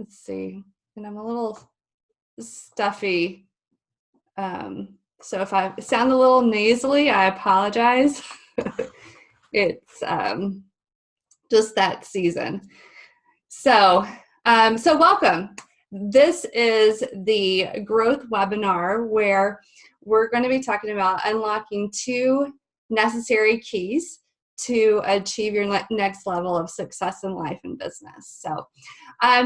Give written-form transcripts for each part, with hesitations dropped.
let's see, and I'm a little stuffy. So if I sound a little nasally, I apologize. It's just that season. So welcome. This is the growth webinar where we're going to be talking about unlocking 2 necessary keys to achieve your next level of success in life and business. So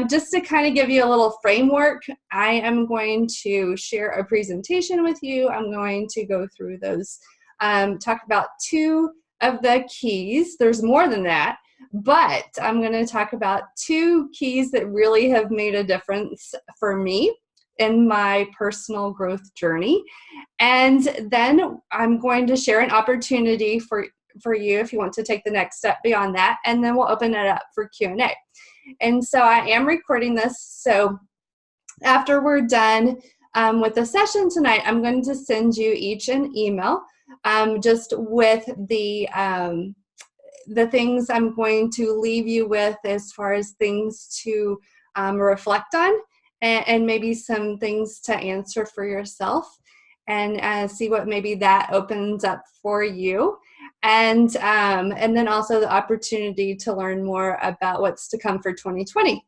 just to kind of give you a little framework, I am going to share a presentation with you. I'm going to go through those, talk about 2 of the keys. There's more than that, but I'm going to talk about 2 keys that really have made a difference for me in my personal growth journey. And then I'm going to share an opportunity for you if you want to take the next step beyond that, and then we'll open it up for Q&A. And so I am recording this, so after we're done with the session tonight, I'm going to send you each an email just with the things I'm going to leave you with as far as things to reflect on, and maybe some things to answer for yourself, and see what maybe that opens up for you. And then also the opportunity to learn more about what's to come for 2020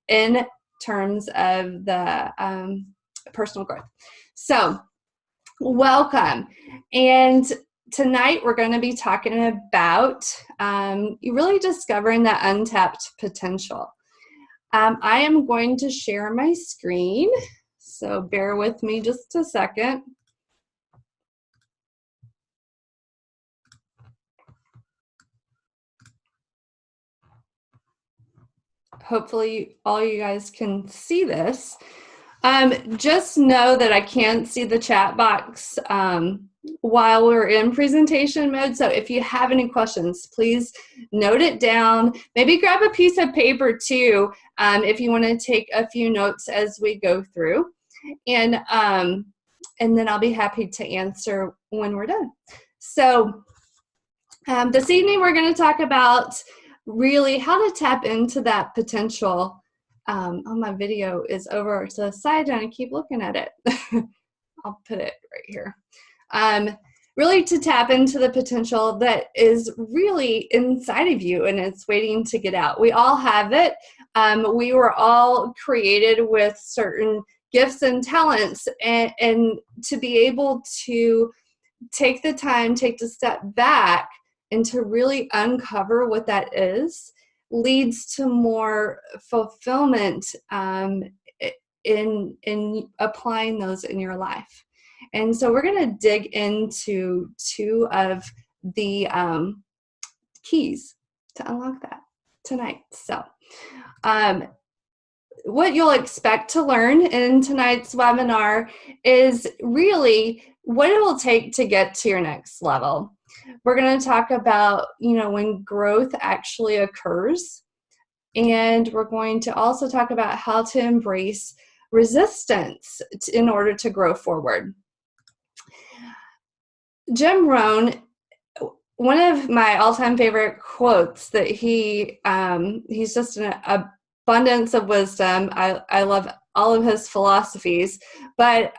in terms of the personal growth. So welcome. And tonight we're going to be talking about really discovering that untapped potential. I am going to share my screen, so bear with me just a second. Hopefully all you guys can see this. Just know that I can't see the chat box while we're in presentation mode. So if you have any questions, please note it down. Maybe grab a piece of paper too if you want to take a few notes as we go through. And then I'll be happy to answer when we're done. So this evening we're going to talk about really how to tap into that potential. Oh, my video is over to the side and I keep looking at it. I'll put it right here. Really to tap into the potential that is really inside of you and it's waiting to get out. We all have it. We were all created with certain gifts and talents, and to be able to take the time, take the step back, and to really uncover what that is leads to more fulfillment in applying those in your life. And so we're going to dig into 2 of the keys to unlock that tonight. So what you'll expect to learn in tonight's webinar is really what it will take to get to your next level. We're going to talk about, when growth actually occurs, and we're going to also talk about how to embrace resistance in order to grow forward. Jim Rohn, one of my all-time favorite quotes that he's just an abundance of wisdom. I love all of his philosophies, but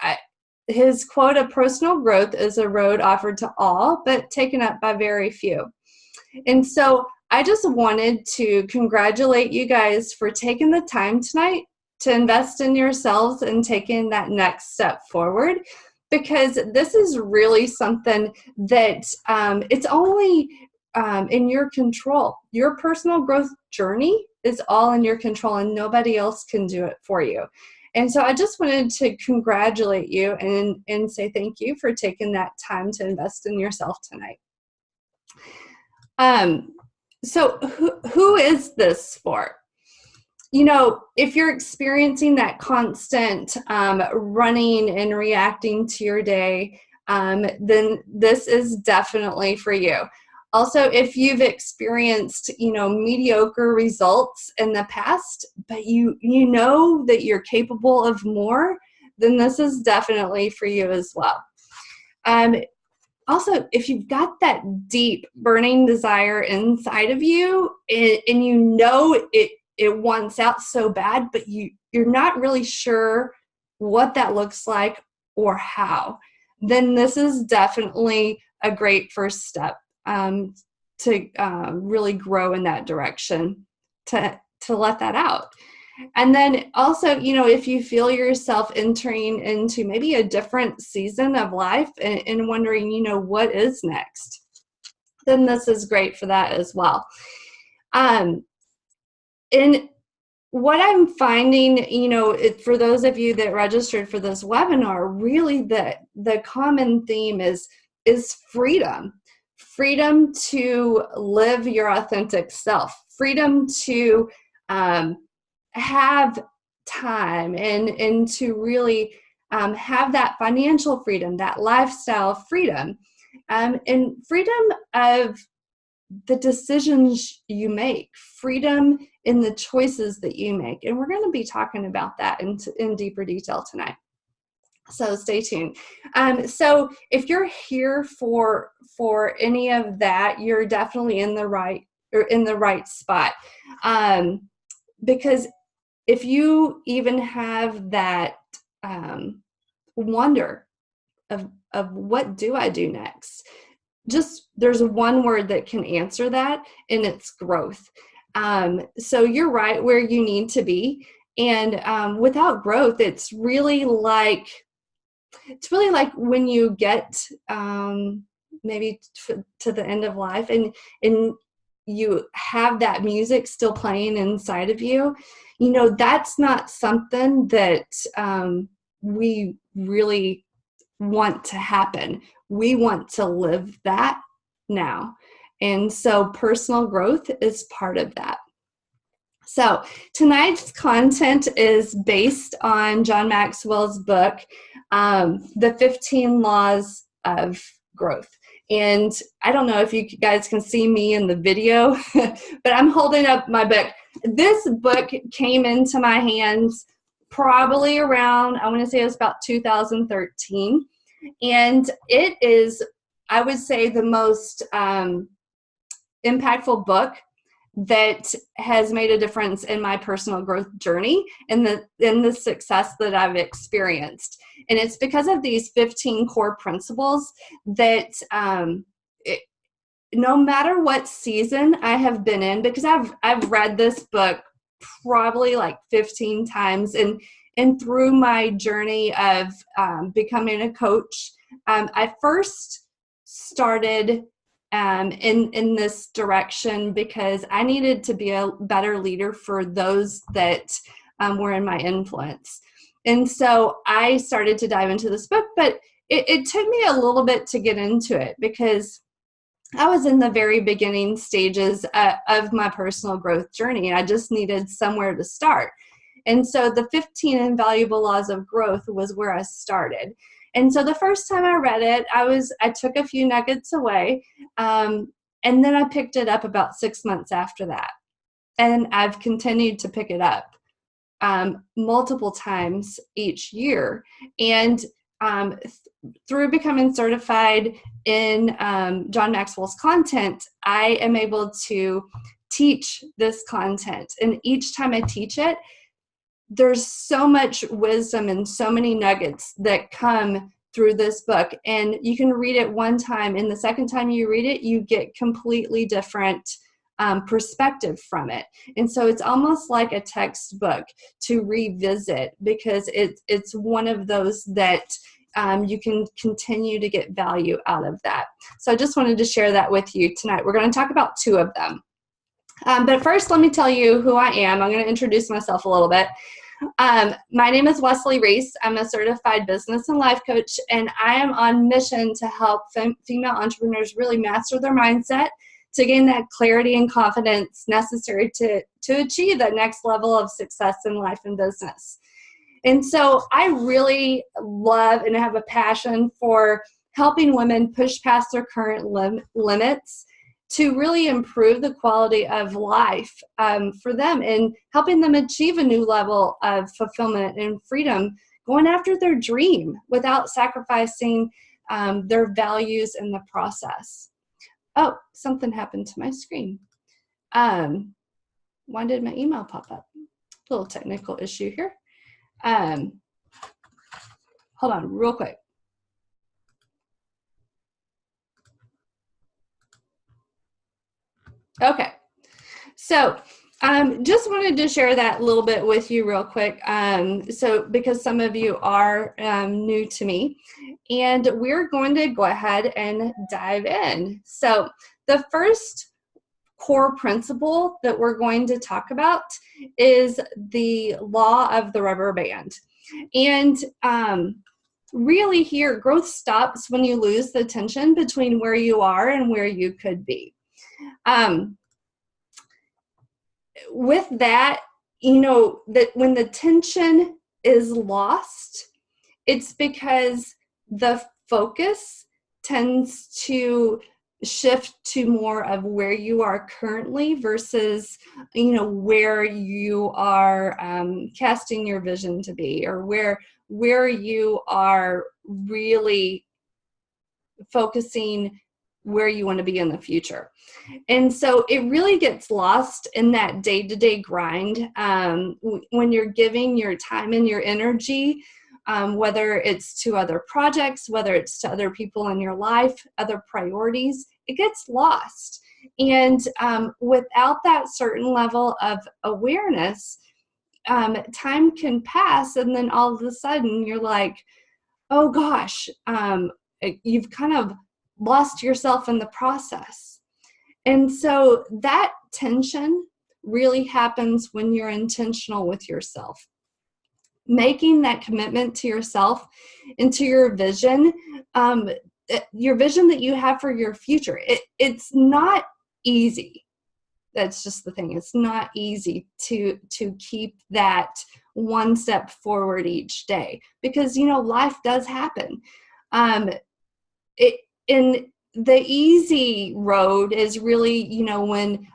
his quote of personal growth is a road offered to all, but taken up by very few. And so I just wanted to congratulate you guys for taking the time tonight to invest in yourselves and taking that next step forward, because this is really something that it's only in your control. Your personal growth journey is all in your control and nobody else can do it for you. And so I just wanted to congratulate you and say thank you for taking that time to invest in yourself tonight. So who is this for? If you're experiencing that constant running and reacting to your day, then this is definitely for you. Also, if you've experienced, mediocre results in the past, but you know that you're capable of more, then this is definitely for you as well. Also, if you've got that deep burning desire inside of you, and you know it wants out so bad, but you're not really sure what that looks like or how, then this is definitely a great first step to really grow in that direction, to let that out. And then also, if you feel yourself entering into maybe a different season of life and wondering, what is next, then this is great for that as well. And what I'm finding, for those of you that registered for this webinar, really the common theme is freedom. Freedom to live your authentic self. Freedom to have time and to really have that financial freedom, that lifestyle freedom, and freedom of the decisions you make, freedom in the choices that you make. And we're going to be talking about that in deeper detail tonight. So stay tuned. So if you're here for any of that, you're definitely in the right spot. Because if you even have that wonder of what do I do next, just there's one word that can answer that, and it's growth. So you're right where you need to be, and without growth, it's really like when you get maybe to the end of life, and you have that music still playing inside of you. That's not something that we really want to happen. We want to live that now. And so personal growth is part of that. So tonight's content is based on John Maxwell's book, The 15 Laws of Growth. And I don't know if you guys can see me in the video, but I'm holding up my book. This book came into my hands probably around, I want to say it was about 2013. And it is, I would say, the most impactful book that has made a difference in my personal growth journey and the success that I've experienced. And it's because of these 15 core principles that no matter what season I have been in, because I've read this book probably like 15 times, and through my journey of becoming a coach, I first started in this direction because I needed to be a better leader for those that were in my influence. And so I started to dive into this book, but it took me a little bit to get into it because I was in the very beginning stages of my personal growth journey, and I just needed somewhere to start. And so the 15 Invaluable Laws of Growth was where I started. And so the first time I read it, I took a few nuggets away, and then I picked it up about 6 months after that. And I've continued to pick it up multiple times each year. And through becoming certified in John Maxwell's content, I am able to teach this content. And each time I teach it, there's so much wisdom and so many nuggets that come through this book. And you can read it one time, and the second time you read it, you get completely different perspective from it. And so it's almost like a textbook to revisit because it's one of those that you can continue to get value out of that. So I just wanted to share that with you tonight. We're going to talk about two of them. But first, let me tell you who I am. I'm going to introduce myself a little bit. My name is Wesley Reese. I'm a certified business and life coach, and I am on mission to help female entrepreneurs really master their mindset to gain that clarity and confidence necessary to achieve that next level of success in life and business. And so I really love and have a passion for helping women push past their current limits to really improve the quality of life for them and helping them achieve a new level of fulfillment and freedom, going after their dream without sacrificing their values in the process. Oh, something happened to my screen. why did my email pop up? Little technical issue here. Hold on real quick. Okay, so just wanted to share that a little bit with you real quick. So because some of you are new to me, and we're going to go ahead and dive in. So the first core principle that we're going to talk about is the law of the rubber band. And really here, growth stops when you lose the tension between where you are and where you could be. With that, you know, that when the tension is lost, it's because the focus tends to shift to more of where you are currently versus, you know, where you are casting your vision to be, or where you are really focusing where you want to be in the future. And so it really gets lost in that day-to-day grind when you're giving your time and your energy, whether it's to other projects, whether it's to other people in your life, other priorities, it gets lost. And without that certain level of awareness, time can pass, and then all of a sudden you're like, oh gosh, you've kind of lost yourself in the process. And so that tension really happens when you're intentional with yourself. Making that commitment to yourself and to your vision that you have for your future. It's not easy. That's just the thing. It's not easy to keep that one step forward each day, because, you know, life does happen. In the easy road is really, you know, when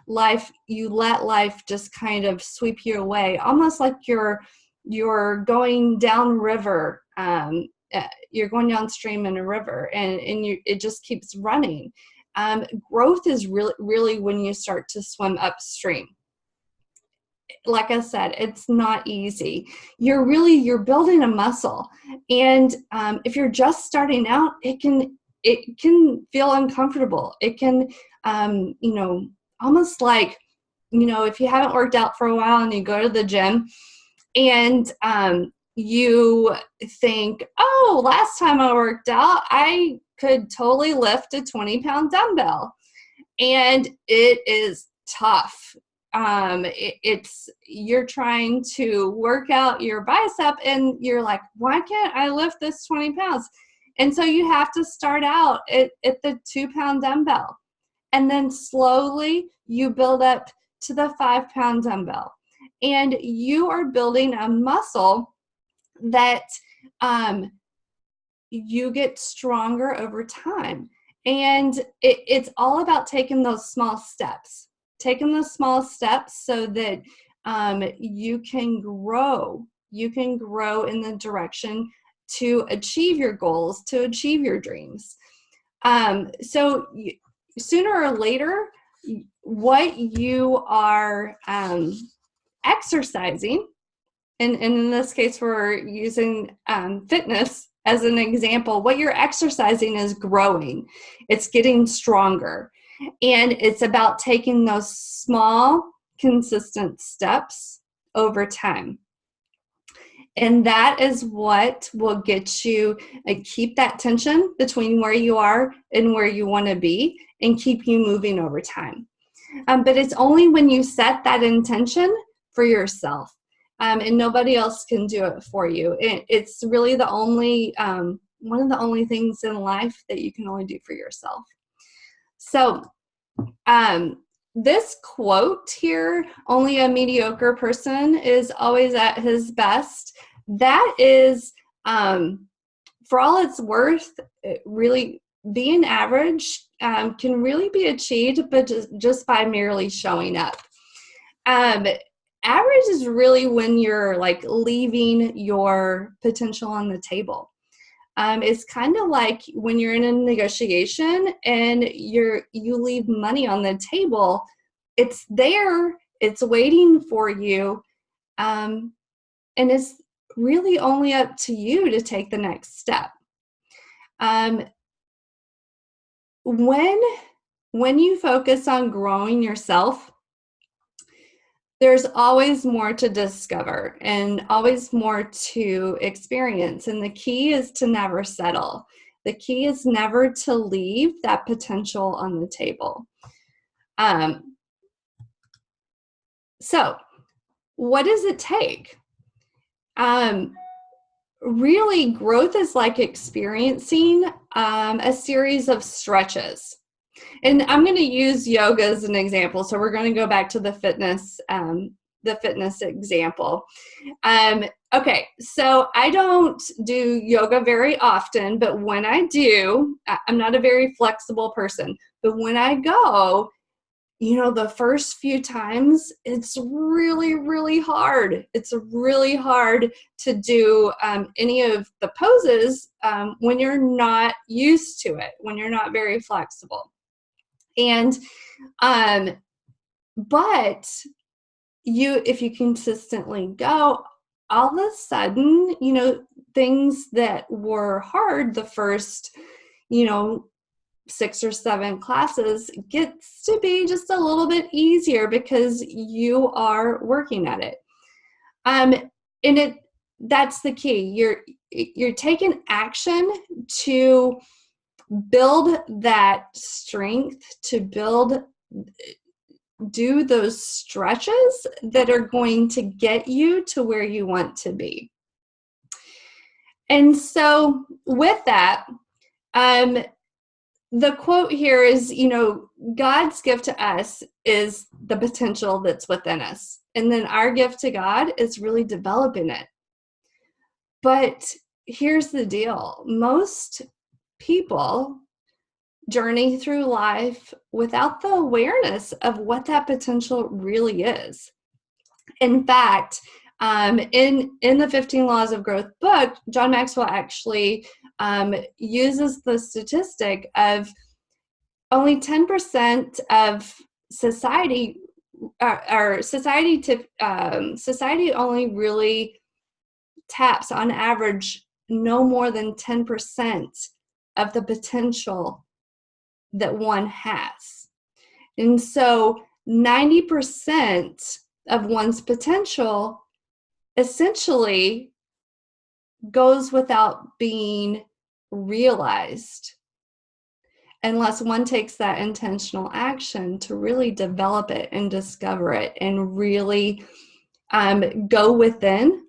you let life just kind of sweep you away, almost like you're going down river. You're going downstream in a river, and it just keeps running. Growth is really when you start to swim upstream. Like I said, it's not easy. You're building a muscle, and if you're just starting out, it can feel uncomfortable. It can, you know, almost like, you know, if you haven't worked out for a while and you go to the gym and you think, oh, last time I worked out, I could totally lift a 20-pound dumbbell. And it is tough. You're trying to work out your bicep and you're like, why can't I lift this 20 pounds? And so you have to start out at the 2-pound dumbbell. And then slowly you build up to the 5-pound dumbbell. And you are building a muscle that you get stronger over time. And it's all about taking those small steps so that you can grow. You can grow in the direction to achieve your goals, to achieve your dreams. So sooner or later, what you are exercising, and in this case we're using fitness as an example, what you're exercising is growing. It's getting stronger. And it's about taking those small, consistent steps over time. And that is what will get you, keep that tension between where you are and where you want to be, and keep you moving over time. But it's only when you set that intention for yourself, and nobody else can do it for you. It's really the only, one of the only things in life that you can only do for yourself. So this quote here, only a mediocre person is always at his best, that is, for all it's worth, really being average can really be achieved, but just by merely showing up. Average is really when you're like leaving your potential on the table. It's kind of like when you're in a negotiation and you leave money on the table. It's there, It's waiting for you. And it's really only up to you to take the next step. When you focus on growing yourself, there's always more to discover and always more to experience. And the key is to never settle. The key is never to leave that potential on the table. So what does it take? Really, growth is like experiencing a series of stretches. And I'm going to use yoga as an example. So we're going to go back to the fitness example. Okay, so I don't do yoga very often, but when I do, I'm not a very flexible person. But when I go, the first few times, it's really, really hard. It's really hard to do any of the poses when you're not used to it, when you're not very flexible. And, but if you consistently go, all of a sudden, things that were hard the first, 6 or 7 classes gets to be just a little bit easier because you are working at it. And that's the key. You're taking action to build that strength, to do those stretches that are going to get you to where you want to be. And so with that, the quote here is, God's gift to us is the potential that's within us. And then our gift to God is really developing it. But here's the deal. Most people journey through life without the awareness of what that potential really is. In fact, in the 15 Laws of Growth book, John Maxwell actually uses the statistic of only 10% of society, society only really taps on average no more than 10% of the potential that one has. And so 90% of one's potential essentially goes without being realized unless one takes that intentional action to really develop it and discover it and really go within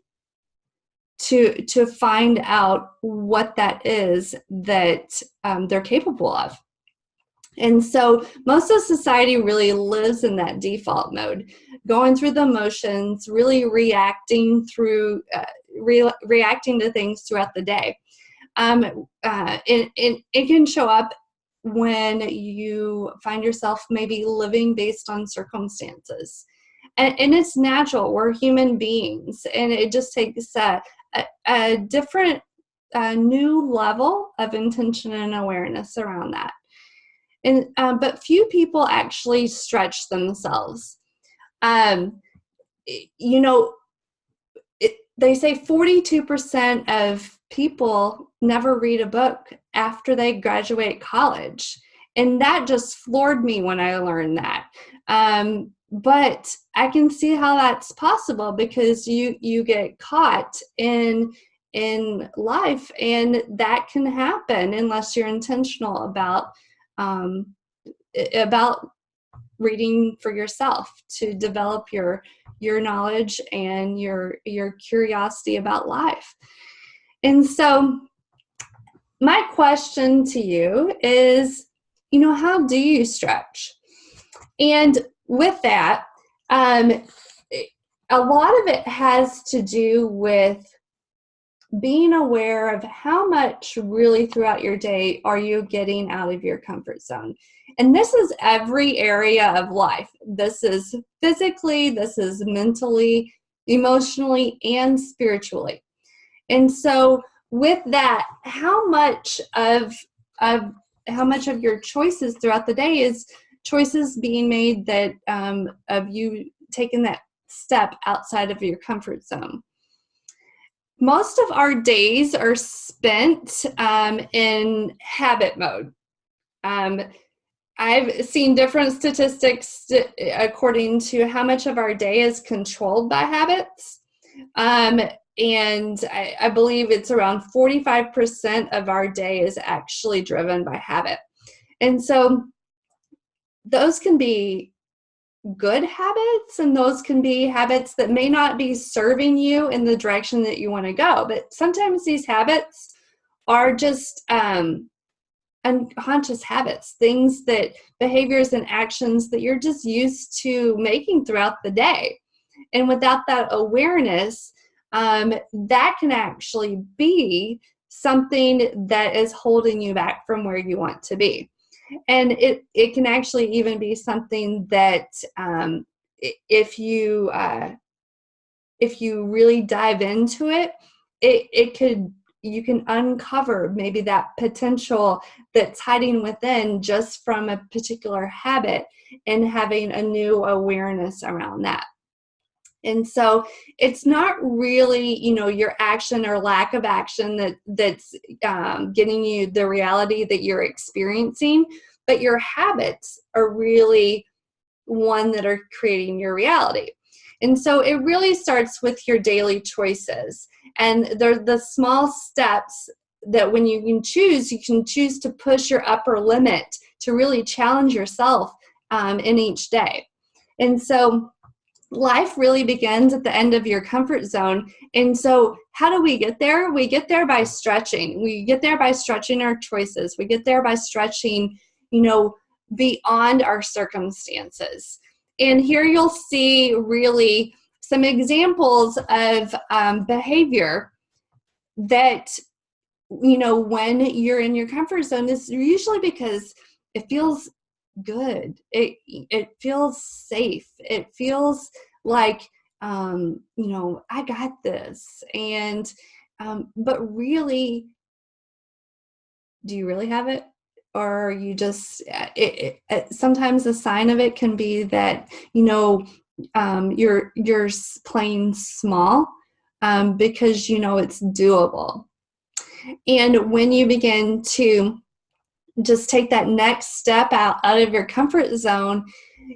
to find out what that is that they're capable of. And so most of society really lives in that default mode, going through the motions, really reacting to things throughout the day. It can show up when you find yourself maybe living based on circumstances. And it's natural. We're human beings. And it just takes a different, new level of intention and awareness around that. And but few people actually stretch themselves. They say 42% of people never read a book after they graduate college, and that just floored me when I learned that. But I can see how that's possible because you get caught in life, and that can happen unless you're intentional about reading for yourself to develop your knowledge and your curiosity about life. And so my question to you is, how do you stretch? And with that, a lot of it has to do with being aware of how much really throughout your day are you getting out of your comfort zone. And this is every area of life. This is physically, this is mentally, emotionally, and spiritually. And so with that, how much of your choices throughout the day is choices being made that of you taken that step outside of your comfort zone. Most of our days are spent in habit mode. I've seen different statistics according to how much of our day is controlled by habits. And I believe it's around 45% of our day is actually driven by habit. And so those can be good habits, and those can be habits that may not be serving you in the direction that you want to go. But sometimes these habits are just unconscious habits, behaviors and actions that you're just used to making throughout the day. And without that awareness, that can actually be something that is holding you back from where you want to be. And it can actually even be something that if you really dive into it, you can uncover maybe that potential that's hiding within just from a particular habit and having a new awareness around that. And so it's not really, your action or lack of action that's getting you the reality that you're experiencing, but your habits are really one that are creating your reality. And so it really starts with your daily choices. And they're the small steps that when you can choose to push your upper limit to really challenge yourself in each day. And so life really begins at the end of your comfort zone. And so how do we get there? We get there by stretching. We get there by stretching our choices. We get there by stretching, beyond our circumstances. And here you'll see really some examples of behavior that, when you're in your comfort zone, is usually because it feels good. It feels safe. It feels like, I got this. And, but really, do you really have it? Or are you just, sometimes a sign of it can be that, you're playing small because, it's doable. And when you begin to just take that next step out of your comfort zone,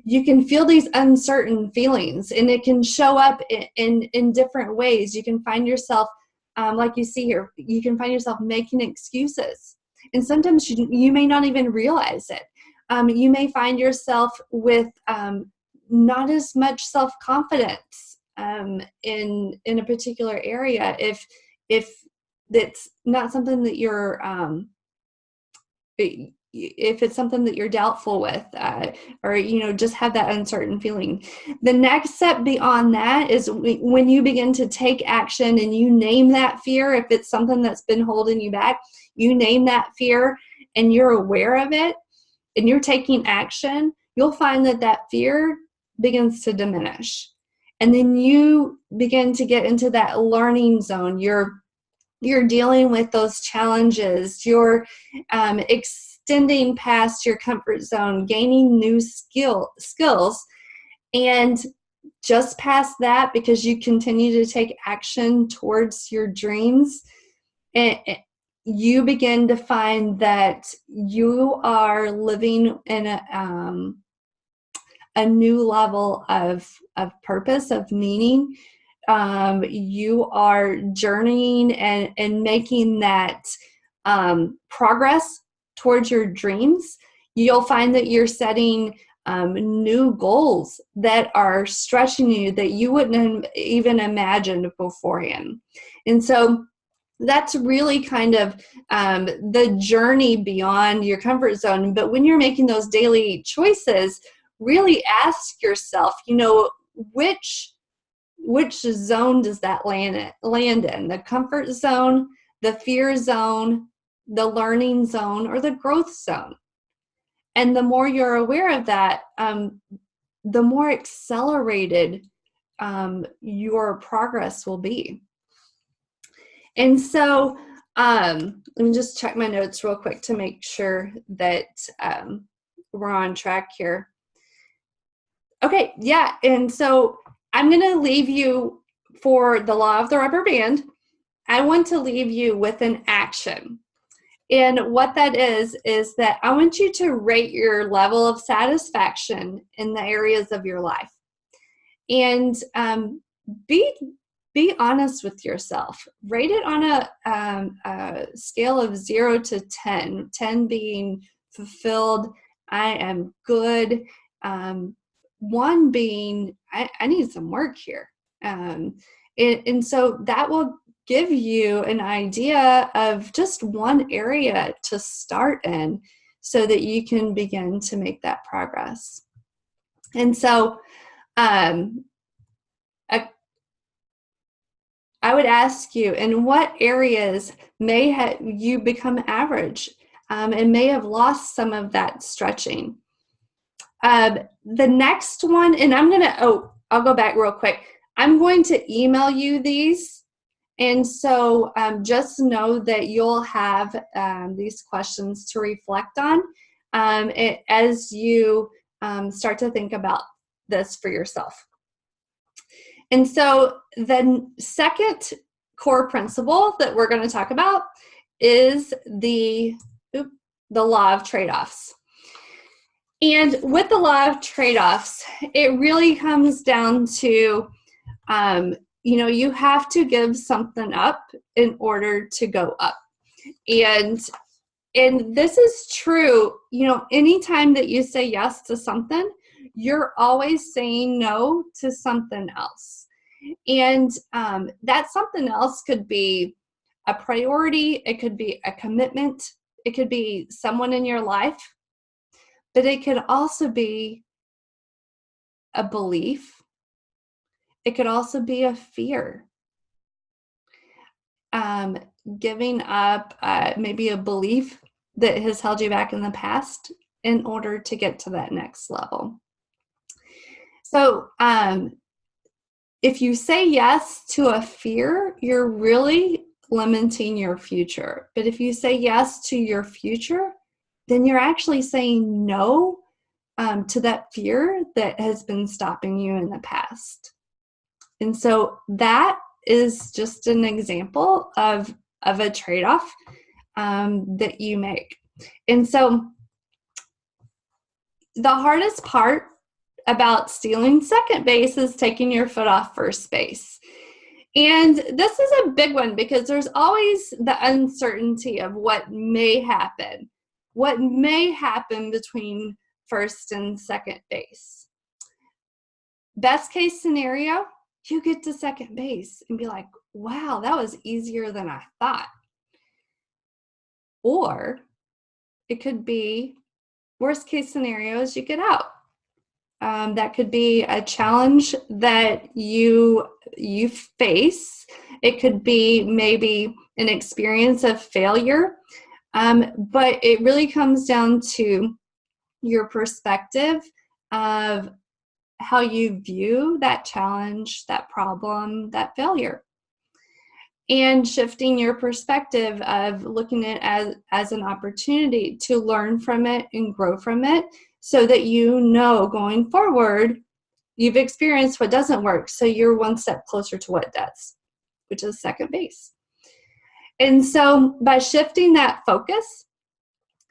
you can feel these uncertain feelings, and it can show up in different ways. You can find yourself, like you see here, you can find yourself making excuses. And sometimes you may not even realize it. You may find yourself with not as much self-confidence in a particular area if it's not something that you're if it's something that you're doubtful with, or just have that uncertain feeling. The next step beyond that is when you begin to take action and you name that fear. If it's something that's been holding you back, you name that fear and you're aware of it and you're taking action, you'll find that fear begins to diminish. And then you begin to get into that learning zone. You're dealing with those challenges. You're extending past your comfort zone, gaining new skills. And just past that, because you continue to take action towards your dreams, you begin to find that you are living in a new level of purpose, of meaning. You are journeying and making that progress towards your dreams. You'll find that you're setting new goals that are stretching you that you wouldn't have even imagined beforehand. And so that's really kind of the journey beyond your comfort zone. But when you're making those daily choices, really ask yourself, which zone does that land in? The comfort zone, the fear zone, the learning zone, or the growth zone? And the more you're aware of that, the more accelerated your progress will be. And so let me just check my notes real quick to make sure that we're on track here. Okay, yeah. And so I'm going to leave you for the law of the rubber band. I want to leave you with an action. And what that is that I want you to rate your level of satisfaction in the areas of your life. And be honest with yourself. Rate it on a scale of 0 to 10, 10 being fulfilled, I am good, 1 being, I need some work here. And so that will give you an idea of just one area to start in so that you can begin to make that progress. And so I would ask you, in what areas may you become average and may have lost some of that stretching? The next one, and I'll go back real quick. I'm going to email you these. And so just know that you'll have these questions to reflect on as you start to think about this for yourself. And so the second core principle that we're going to talk about is the law of trade-offs. And with the law of trade-offs, it really comes down to, you have to give something up in order to go up. And this is true, anytime that you say yes to something, you're always saying no to something else. And that something else could be a priority, it could be a commitment, it could be someone in your life, but it could also be a belief. It could also be a fear. Giving up maybe a belief that has held you back in the past in order to get to that next level. So if you say yes to a fear, you're really limiting your future. But if you say yes to your future, then you're actually saying no to that fear that has been stopping you in the past. And so that is just an example of a trade-off that you make. And so the hardest part about stealing second base is taking your foot off first base. And this is a big one because there's always the uncertainty of what may happen. What may happen between first and second base. Best case scenario, you get to second base and be like, wow, that was easier than I thought. Or it could be worst case scenarios, you get out. That could be a challenge that you face. It could be maybe an experience of failure. But it really comes down to your perspective of how you view that challenge, that problem, that failure. And shifting your perspective of looking at it as an opportunity to learn from it and grow from it so that going forward, you've experienced what doesn't work. So you're one step closer to what does, which is second base. And so by shifting that focus,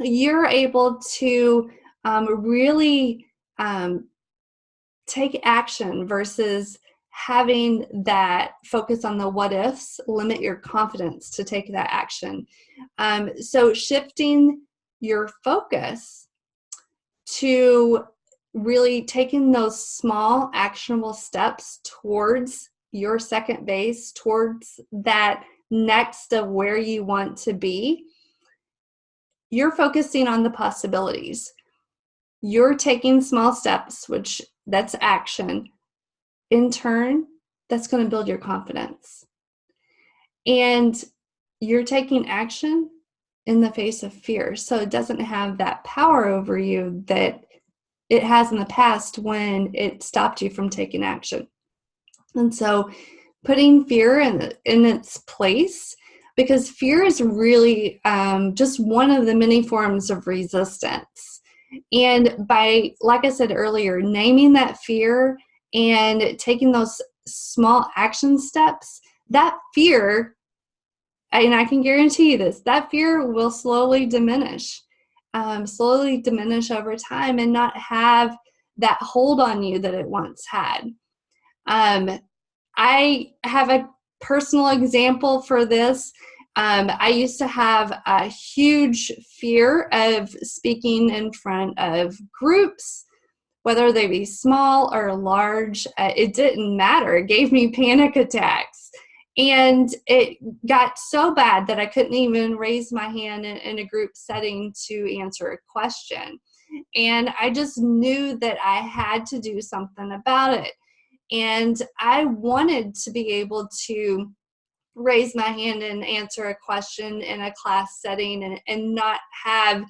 you're able to really take action versus having that focus on the what ifs limit your confidence to take that action. So shifting your focus to really taking those small actionable steps towards your second base, towards that next of where you want to be, you're focusing on the possibilities. You're taking small steps, which that's action. In turn, that's going to build your confidence. And you're taking action in the face of fear. So it doesn't have that power over you that it has in the past when it stopped you from taking action. And so putting fear in its place, because fear is really just one of the many forms of resistance. And by, like I said earlier, naming that fear and taking those small action steps, that fear, and I can guarantee you this, that fear will slowly diminish over time and not have that hold on you that it once had. I have a personal example for this. I used to have a huge fear of speaking in front of groups, whether they be small or large. It didn't matter. It gave me panic attacks. And it got so bad that I couldn't even raise my hand in a group setting to answer a question. And I just knew that I had to do something about it. And I wanted to be able to raise my hand and answer a question in a class setting and not have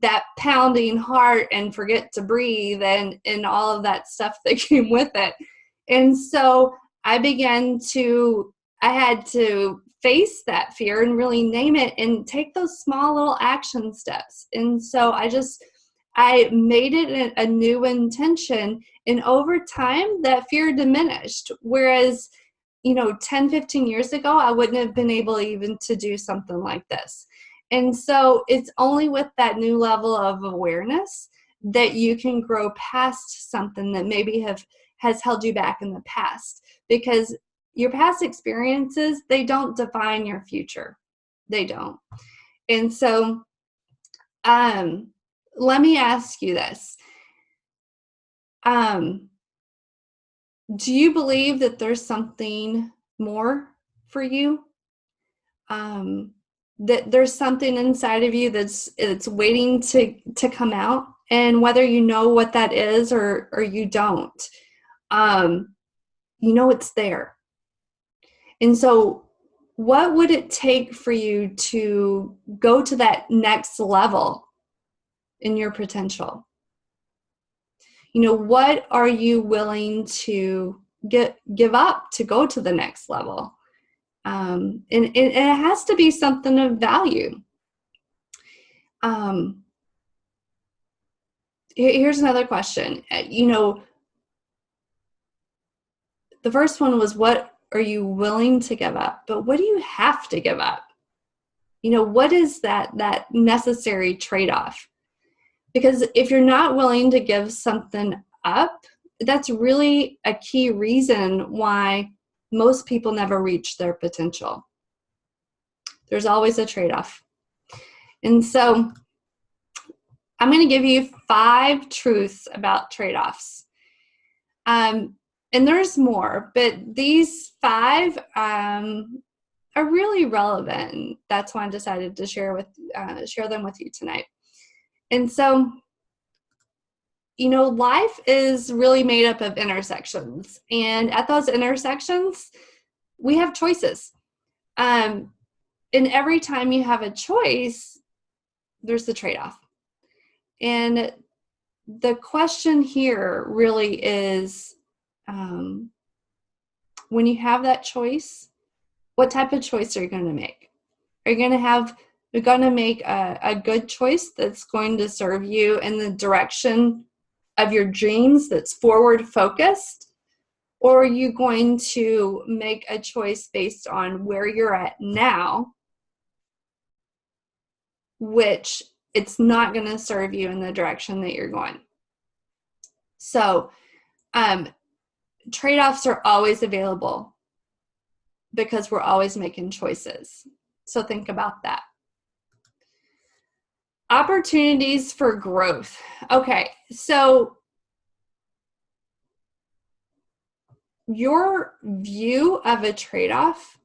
that pounding heart and forget to breathe and all of that stuff that came with it. And so I had to face that fear and really name it and take those small little action steps. And so I made it a new intention, and over time that fear diminished. Whereas, 10, 15 years ago, I wouldn't have been able even to do something like this. And so it's only with that new level of awareness that you can grow past something that maybe has held you back in the past, because your past experiences, they don't define your future. They don't. And so, let me ask you this. Do you believe that there's something more for you? That there's something inside of you that's waiting to come out, and whether you know what that is or you don't, it's there. And so what would it take for you to go to that next level in your potential? What are you willing to give up to go to the next level? And it has to be something of value. Here's another question. The first one was, what are you willing to give up? But what do you have to give up? What is that necessary trade-off? Because if you're not willing to give something up, that's really a key reason why most people never reach their potential. There's always a trade-off. And so I'm going to give you 5 truths about trade-offs. And there's more, but these 5 are really relevant. That's why I decided to share them with you tonight. And so, life is really made up of intersections. And at those intersections, we have choices. And every time you have a choice, there's the trade-off. And the question here really is, when you have that choice, what type of choice are you going to make? Are you going to make a good choice that's going to serve you in the direction of your dreams, that's forward focused? Or are you going to make a choice based on where you're at now, which it's not going to serve you in the direction that you're going? So trade-offs are always available because we're always making choices. So think about that. Opportunities for growth. Okay, so your view of a trade-off,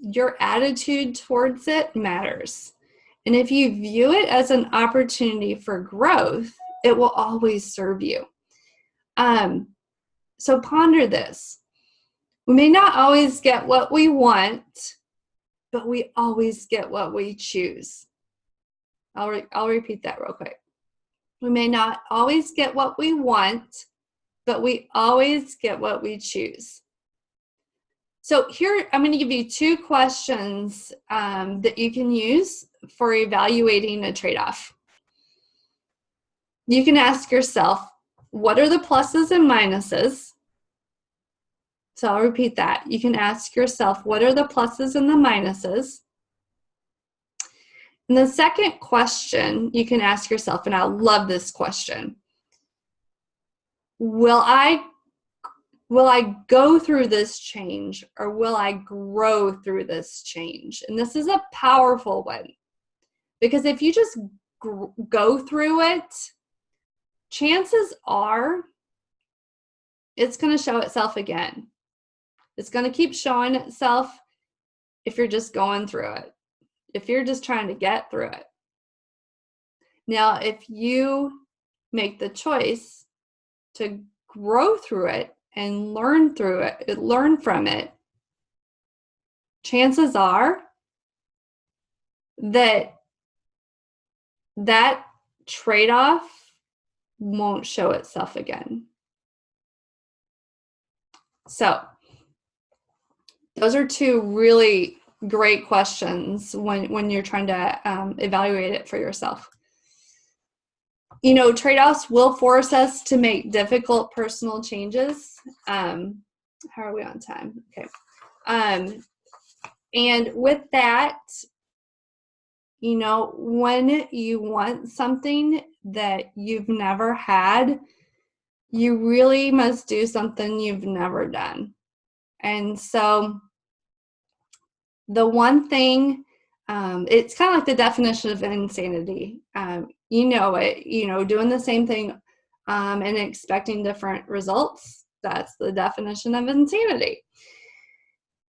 your attitude towards it matters. And if you view it as an opportunity for growth, it will always serve you. So ponder this. We may not always get what we want, but we always get what we choose. I'll repeat that real quick. We may not always get what we want, but we always get what we choose. So here, I'm going to give you 2 questions that you can use for evaluating a trade-off. You can ask yourself, what are the pluses and minuses? So I'll repeat that. You can ask yourself, what are the pluses and the minuses? And the second question you can ask yourself, and I love this question, will I go through this change, or will I grow through this change? And this is a powerful one, because if you just go through it, chances are it's going to show itself again. It's going to keep showing itself if you're just going through it, if you're just trying to get through it. Now, if you make the choice to grow through it and learn through it, learn from it, chances are that that trade-off won't show itself again. So those are two really great questions when you're trying to evaluate it for yourself. You know, trade-offs will force us to make difficult personal changes. How are we on time? Okay. And with that, you know, when you want something that you've never had, you really must do something you've never done. And so the one thing, it's kind of like the definition of insanity. You know it, you know, doing the same thing and expecting different results. That's the definition of insanity.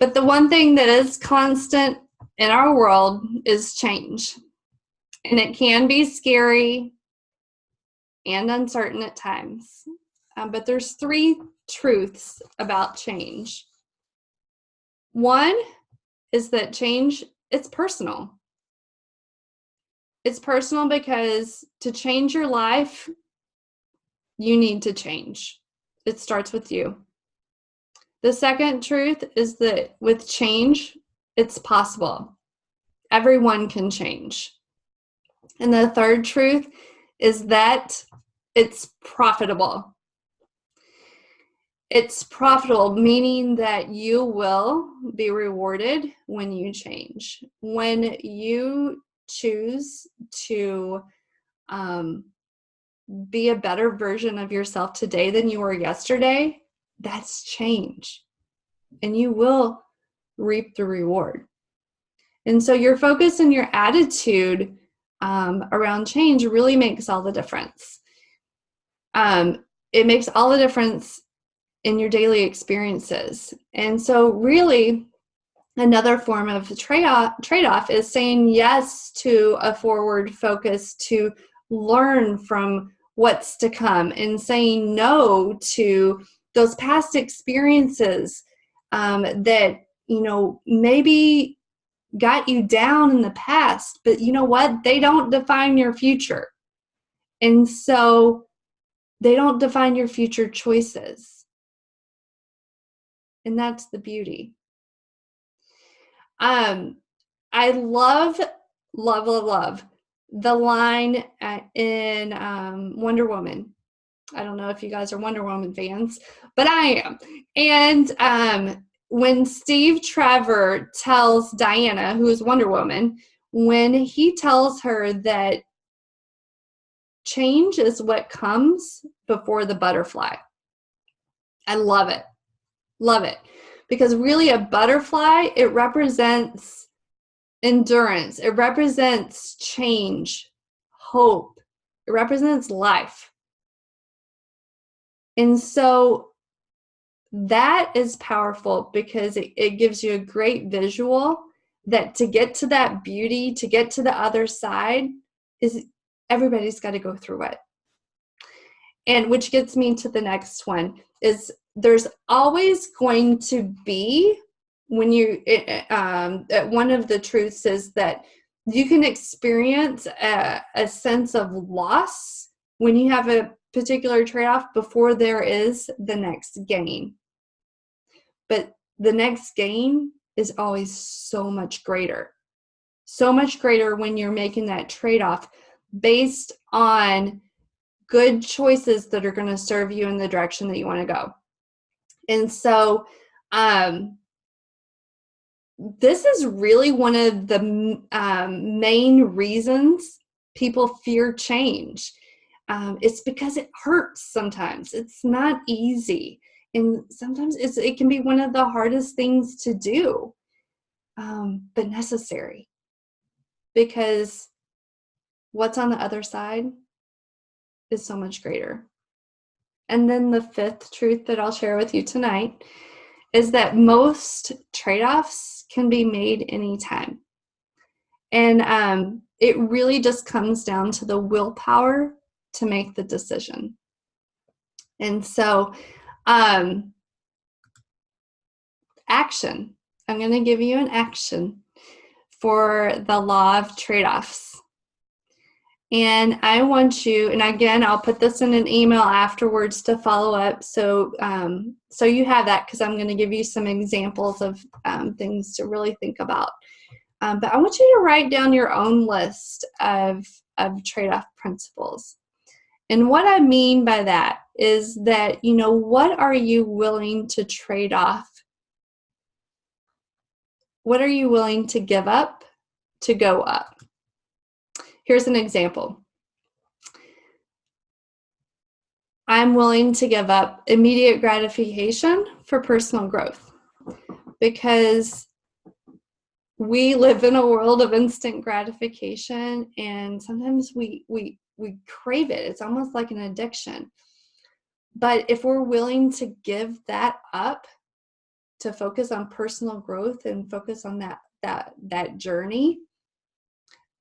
But the one thing that is constant in our world is change. And it can be scary and uncertain at times. But there's three truths about change. One is that change, it's personal. It's personal because to change your life, you need to change. It starts with you. The second truth is that with change, it's possible. Everyone can change. And the third truth is that it's profitable. It's profitable, meaning that you will be rewarded when you change. When you choose to be a better version of yourself today than you were yesterday, that's change. And you will reap the reward. And so your focus and your attitude around change really makes all the difference. It makes all the difference in your daily experiences. And so really, another form of trade-off is saying yes to a forward focus to learn from what's to come, and saying no to those past experiences that, you know, maybe got you down in the past, but you know what? They don't define your future. And so they don't define your future choices. And that's the beauty. I love the line in Wonder Woman. I don't know if you guys are Wonder Woman fans, but I am. And when Steve Trevor tells Diana, who is Wonder Woman, when he tells her that change is what comes before the butterfly, I love it. Love it. Because really a butterfly, it represents endurance. It represents change, hope. It represents life. And so that is powerful because it gives you a great visual that to get to that beauty, to get to the other side, is everybody's got to go through it. And which gets me to the next one, is there's always going to be, when you, one of the truths is that you can experience a sense of loss when you have a particular trade-off before there is the next gain. But the next gain is always so much greater. so much greater when you're making that trade-off based on good choices that are going to serve you in the direction that you want to go. And so this is really one of the main reasons people fear change. It's because it hurts sometimes. It's not easy. And sometimes it can be one of the hardest things to do, but necessary. Because what's on the other side is so much greater. And then the fifth truth that I'll share with you tonight is that most trade-offs can be made anytime. And it really just comes down to the willpower to make the decision. And so action. I'm going to give you an action for the law of trade-offs. And I want you, and again, I'll put this in an email afterwards to follow up. So you have that, because I'm going to give you some examples of things to really think about. But I want you to write down your own list of trade-off principles. And what I mean by that is that, what are you willing to trade off? What are you willing to give up to go up? Here's an example. I'm willing to give up immediate gratification for personal growth, because we live in a world of instant gratification, and sometimes we crave it. It's almost like an addiction. But if we're willing to give that up to focus on personal growth and focus on that journey,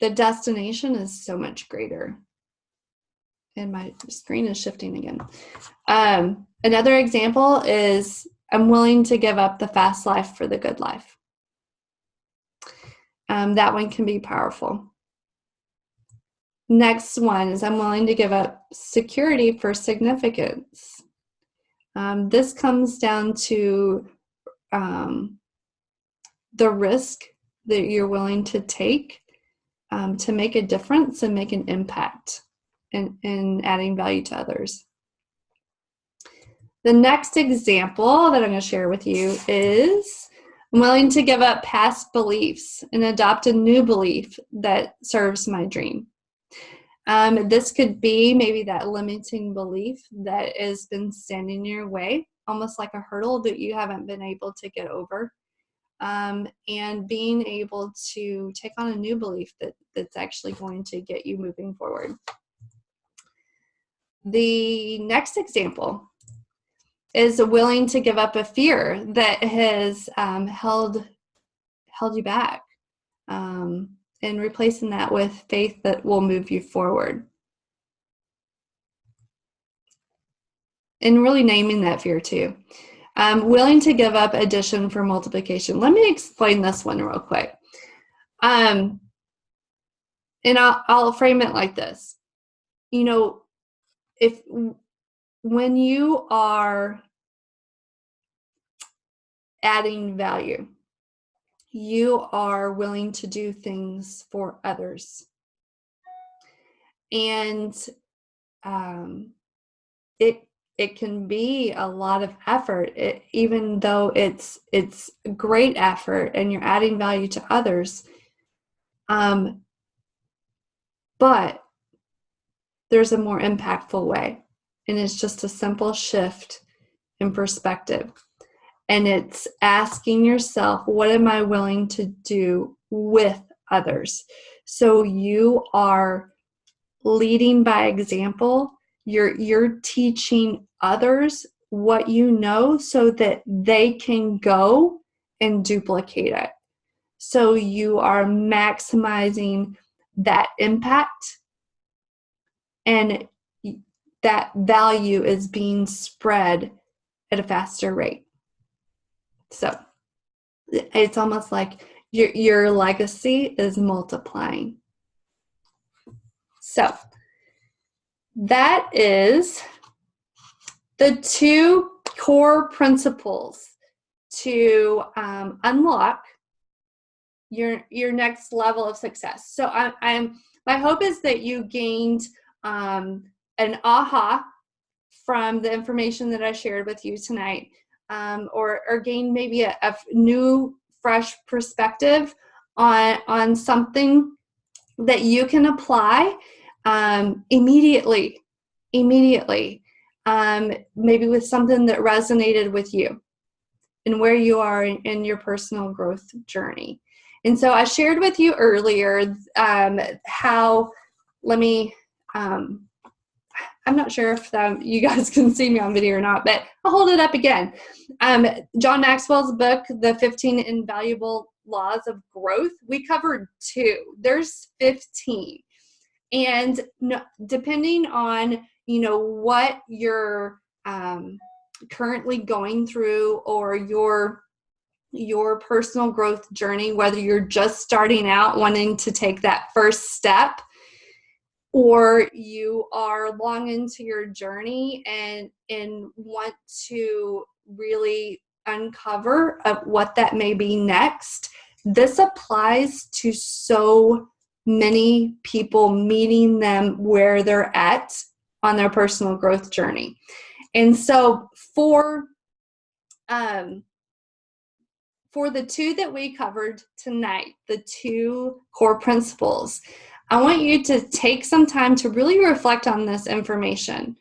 the destination is so much greater. And my screen is shifting again. Another example is I'm willing to give up the fast life for the good life. That one can be powerful. Next one is I'm willing to give up security for significance. This comes down to the risk that you're willing to take to make a difference and make an impact in adding value to others. The next example that I'm going to share with you is I'm willing to give up past beliefs and adopt a new belief that serves my dream. This could be maybe that limiting belief that has been standing in your way, almost like a hurdle that you haven't been able to get over. And being able to take on a new belief that's actually going to get you moving forward. The next example is willing to give up a fear that has held you back, and replacing that with faith that will move you forward. And really naming that fear too. Willing to give up addition for multiplication. Let me explain this one real quick. And I'll frame it like this. When you are adding value, you are willing to do things for others. And it can be a lot of effort, even though it's great effort and you're adding value to others. But there's a more impactful way, and it's just a simple shift in perspective. And it's asking yourself, what am I willing to do with others? So you are leading by example. You're teaching others what you know so that they can go and duplicate it. So you are maximizing that impact, and that value is being spread at a faster rate. So it's almost like your legacy is multiplying. So that is the 2 core principles to unlock your next level of success. So my hope is that you gained an aha from the information that I shared with you tonight, or gain maybe a new, fresh perspective on something that you can apply immediately, maybe with something that resonated with you and where you are in your personal growth journey. And so I shared with you earlier how, I'm not sure if you guys can see me on video or not, but I'll hold it up again. John Maxwell's book, The 15 Invaluable Laws of Growth, we covered 2. There's 15. And depending on, what you're currently going through, or your personal growth journey, whether you're just starting out wanting to take that first step, or you are long into your journey and want to really uncover what that may be next, this applies to so many people, meeting them where they're at on their personal growth journey. And so for the 2 that we covered tonight, the 2 core principles, I want you to take some time to really reflect on this information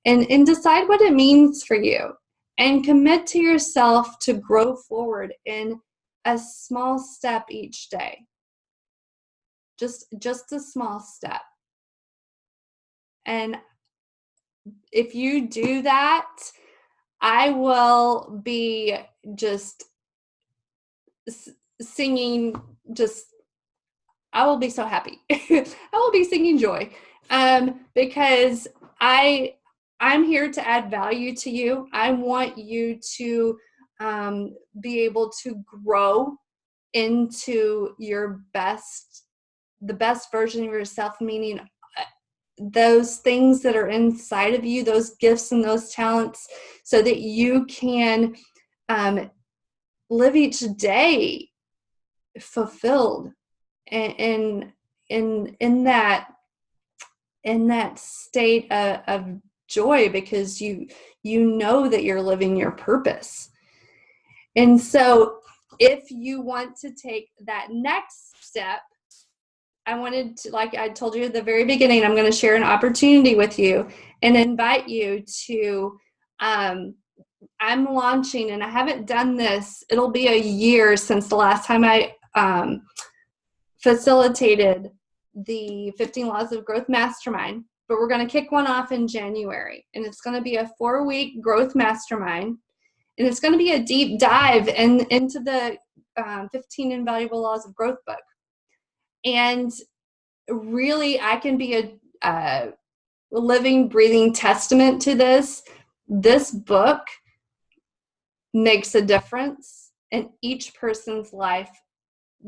and decide what it means for you, and commit to yourself to grow forward in a small step each day. Just a small step. And if you do that, I will be just singing, I will be so happy. I will be singing joy, because I'm here to add value to you. I want you to be able to grow into the best version of yourself, meaning those things that are inside of you, those gifts and those talents, so that you can live each day fulfilled and in that state of joy, because you know that you're living your purpose. And so if you want to take that next step, I wanted to, like I told you at the very beginning, I'm going to share an opportunity with you and invite you to, I'm launching, and I haven't done this, it'll be a year since the last time I facilitated the 15 Laws of Growth Mastermind, but we're going to kick one off in January, and it's going to be a 4-week growth mastermind, and it's going to be a deep dive into the 15 Invaluable Laws of Growth book. And really, I can be a living, breathing testament to this. This book makes a difference in each person's life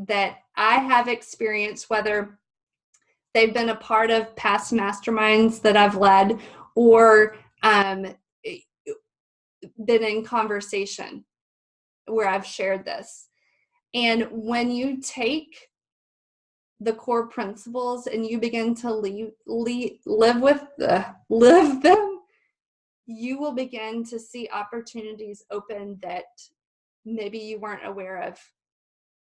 that I have experienced, whether they've been a part of past masterminds that I've led, or been in conversation where I've shared this. And when you take the core principles and you begin to live them, you will begin to see opportunities open that maybe you weren't aware of,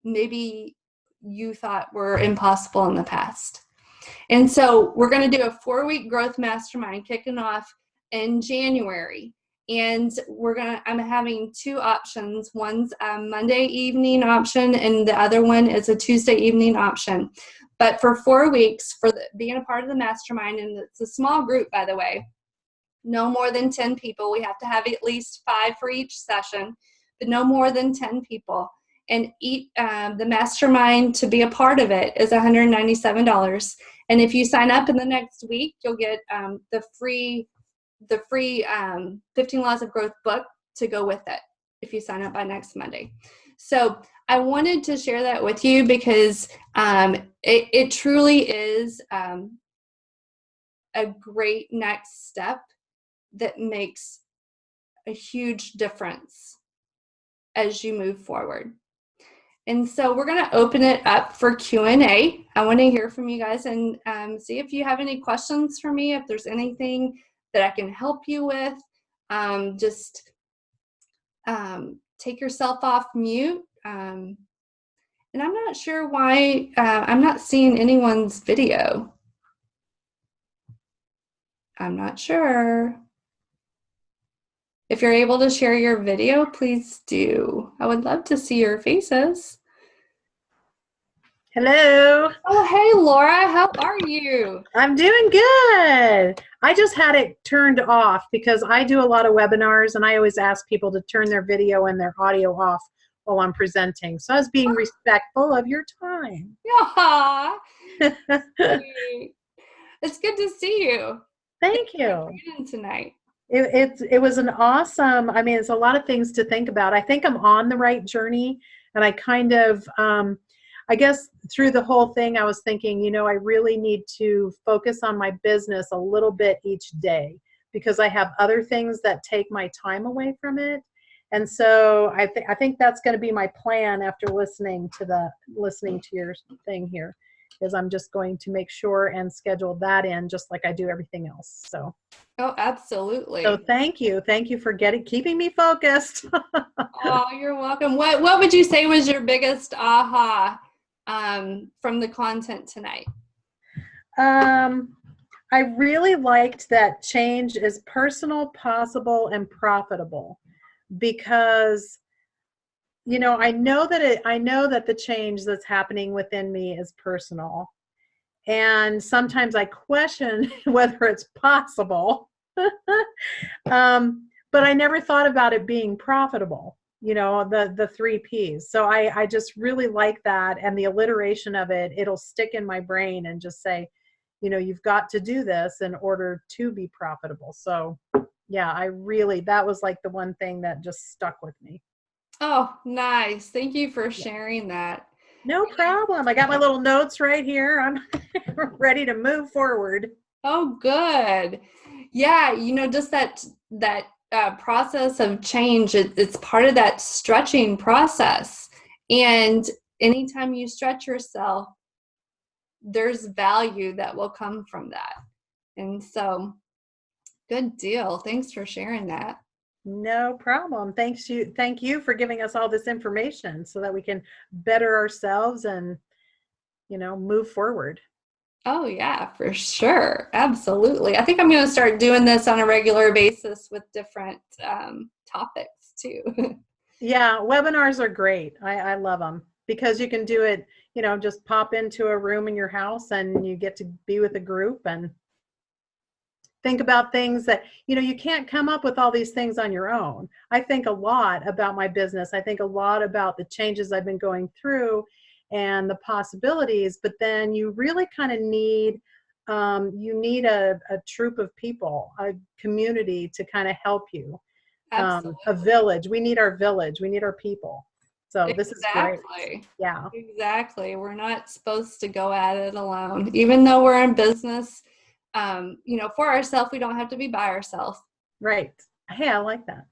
maybe you thought were impossible in the past. And so we're going to do a 4-week growth mastermind kicking off in January. And I'm having 2 options. One's a Monday evening option, and the other one is a Tuesday evening option. But for 4 weeks, being a part of the mastermind, and it's a small group, by the way, no more than 10 people. We have to have at least 5 for each session, but no more than 10 people. And the mastermind, to be a part of it, is $197. And if you sign up in the next week, you'll get the free 15 Laws of Growth book to go with it if you sign up by next Monday. So I wanted to share that with you because it truly is a great next step that makes a huge difference as you move forward. And so we're going to open it up for Q&A. I want to hear from you guys and see if you have any questions for me, if there's anything that I can help you with. Just take yourself off mute. And I'm not sure why I'm not seeing anyone's video. I'm not sure. If you're able to share your video, please do. I would love to see your faces. Hello. Oh, hey, Laura. How are you? I'm doing good. I just had it turned off because I do a lot of webinars and I always ask people to turn their video and their audio off while I'm presenting. So I was being respectful of your time. Yeah. It's good to see you. Thank What are you. you doing tonight? It was an awesome, I mean, it's a lot of things to think about. I think I'm on the right journey, and I kind of, I guess through the whole thing, I was thinking, you know, I really need to focus on my business a little bit each day because I have other things that take my time away from it. And so I think that's going to be my plan after listening to your thing here, is I'm just going to make sure and schedule that in just like I do everything else. So. Oh, absolutely. So thank you for keeping me focused. Oh, you're welcome. What would you say was your biggest aha from the content tonight? I really liked that change is personal, possible, and profitable, because you know I know that the change that's happening within me is personal, and sometimes I question whether it's possible. But I never thought about it being profitable, you know, the 3 Ps. So I just really like that. And the alliteration of it, it'll stick in my brain and just say, you know, you've got to do this in order to be profitable. So yeah, that was like the one thing that just stuck with me. Oh, nice. Thank you for sharing that. No problem. I got my little notes right here. I'm ready to move forward. Oh, good. Yeah, you know, just that process of change, it's part of that stretching process. And anytime you stretch yourself, there's value that will come from that. And so, good deal. Thanks for sharing that. No problem. Thank you for giving us all this information so that we can better ourselves and, you know, move forward. Oh, yeah, for sure. Absolutely. I think I'm going to start doing this on a regular basis with different topics too. Yeah, webinars are great. I love them because you can do it, you know, just pop into a room in your house and you get to be with a group and think about things that, you know, you can't come up with all these things on your own. I think a lot about my business. I think a lot about the changes I've been going through and the possibilities, but then you really kind of need, you need a troop of people, a community to kind of help you. Absolutely. A village. We need our village. We need our people. So this is great. Exactly. Yeah. Exactly. We're not supposed to go at it alone. Even though we're in business, you know, for ourselves, we don't have to be by ourselves. Right. Hey, I like that.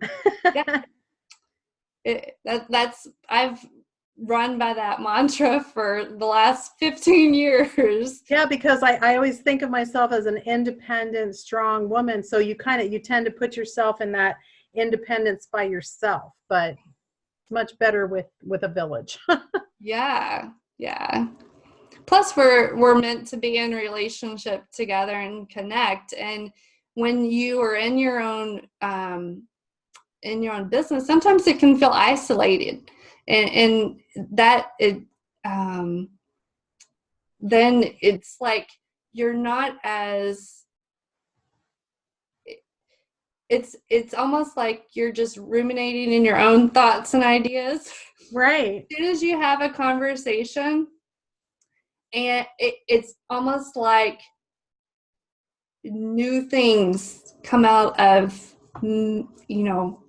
Yeah. I've run by that mantra for the last 15 years. Yeah, because I always think of myself as an independent, strong woman. So you tend to put yourself in that independence by yourself, but much better with a village. Yeah. Yeah. Plus we're meant to be in relationship together and connect. And when you are in your own business, sometimes it can feel isolated, and that it then it's like you're not as it's almost like you're just ruminating in your own thoughts and ideas. Right. As soon as you have a conversation, and it's almost like new things come out of, you know.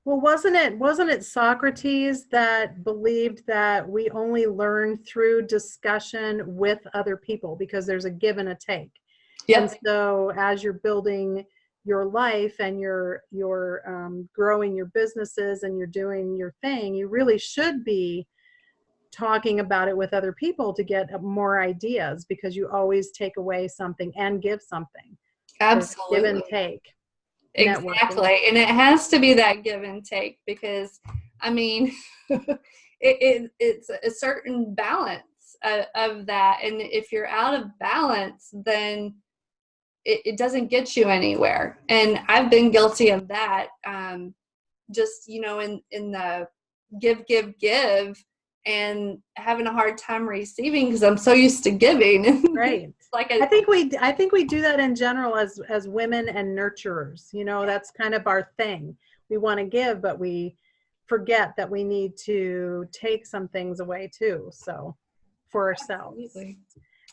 Well, wasn't it Socrates that believed that we only learn through discussion with other people because there's a give and a take? Yep. And so as you're building your life and you're growing your businesses and you're doing your thing, you really should be talking about it with other people to get more ideas, because you always take away something and give something. Absolutely. Give and take. Exactly. Networking. And it has to be that give and take, because I mean, it's a certain balance of that. And if you're out of balance, then it doesn't get you anywhere. And I've been guilty of that. Just, in the give, and having a hard time receiving because I'm so used to giving. Right. I think we do that in general as women and nurturers. That's kind of our thing. We want to give, but we forget that we need to take some things away too. So for ourselves. Absolutely.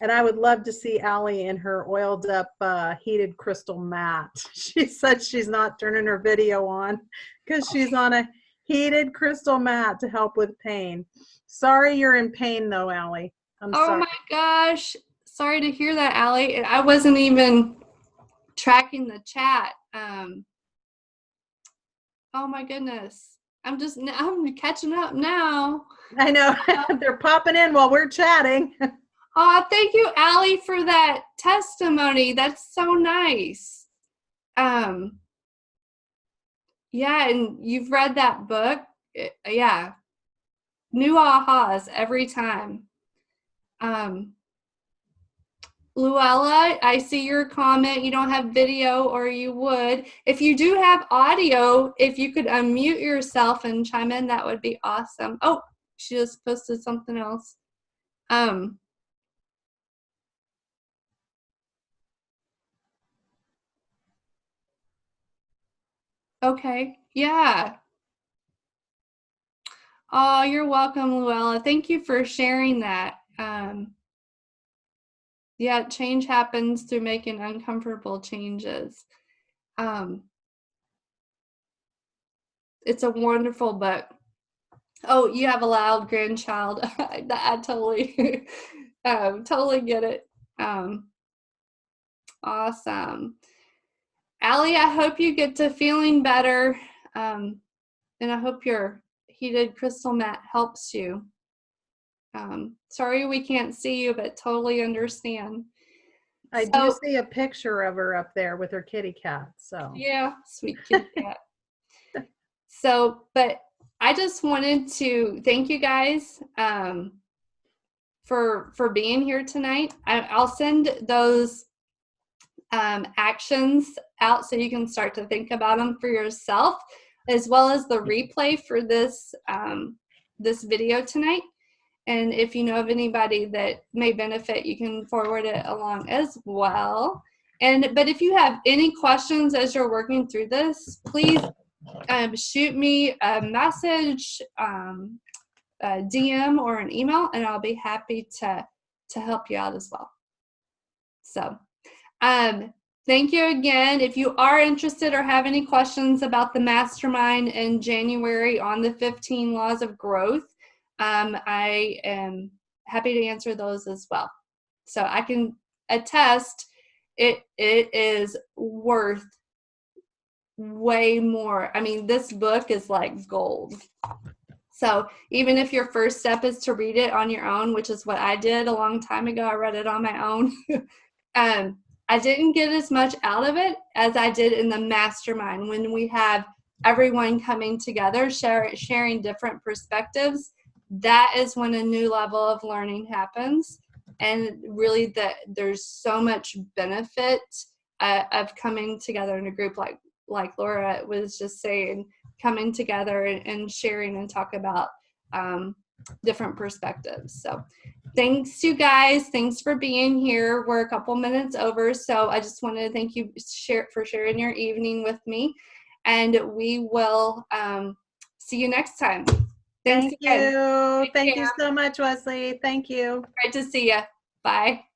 And I would love to see Allie in her oiled up heated crystal mat. She said she's not turning her video on because she's on a heated crystal mat to help with pain. Sorry you're in pain though, Allie. I'm sorry. Oh my gosh. Sorry to hear that, Allie. I wasn't even tracking the chat. Oh my goodness. I'm catching up now. I know. They're popping in while we're chatting. Oh, thank you, Allie, for that testimony. That's so nice. Yeah, and you've read that book. Yeah. New ahas every time. Luella, I see your comment. You don't have video, or you would. If you do have audio, if you could unmute yourself and chime in, that would be awesome. Oh, she just posted something else. Okay, yeah. Oh, you're welcome, Luella. Thank you for sharing that. Yeah, change happens through making uncomfortable changes. It's a wonderful book. Oh, you have a loud grandchild. I totally, totally get it. Awesome. Allie, I hope you get to feeling better. And I hope your heated crystal mat helps you. Sorry we can't see you, but totally understand. I do see a picture of her up there with her kitty cat. So yeah, sweet kitty cat. So, but I just wanted to thank you guys for being here tonight. I'll send those actions out so you can start to think about them for yourself, as well as the replay for this this video tonight. And if you know of anybody that may benefit, you can forward it along as well. But if you have any questions as you're working through this, please shoot me a message, a DM, or an email, and I'll be happy to help you out as well. So thank you again. If you are interested or have any questions about the mastermind in January on the 15 laws of growth, I am happy to answer those as well. So I can attest it is worth way more. I mean, this book is like gold. So even if your first step is to read it on your own, which is what I did a long time ago, I read it on my own. I didn't get as much out of it as I did in the mastermind, when we have everyone coming together, sharing different perspectives. That is when a new level of learning happens. And really there's so much benefit of coming together in a group, like Laura was just saying, coming together and sharing and talk about different perspectives. So thanks, you guys. Thanks for being here. We're a couple minutes over, so I just wanted to thank you for sharing your evening with me. And we will see you next time. Thanks again. Thank you so much, Wesley. Thank you. Great to see you. Bye.